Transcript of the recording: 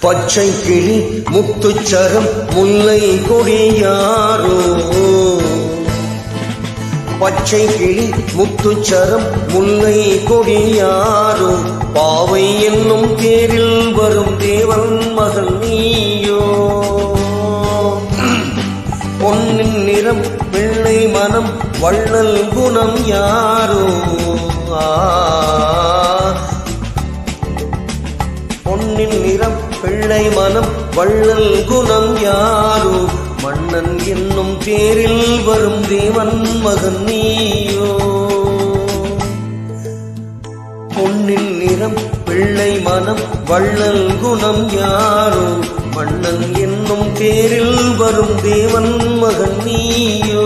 பச்சை கிளி முத்துச்சரம் முல்லை கொடியாரோ பச்சை கிளி முத்துச்சரம் முல்லை கொடியாரோ பாவை என்னும் தேரில் வரும் தேவன் மகன் நீயோ பொன்னின் நிறம் பிள்ளை மனம் வள்ளல் குணம் யாரோ பொன்னின் நிறம் பிள்ளை மனம் வள்ளல் குணம் யாரோ மன்னன் என்னும் தேரில் வரும் தேவன் மகன் நீயோ பொன்னின் நிறம் பிள்ளை மனம் வள்ளல் குணம் யாரோ மன்னன் என்னும் தேரில் வரும் தேவன் மகன் நீயோ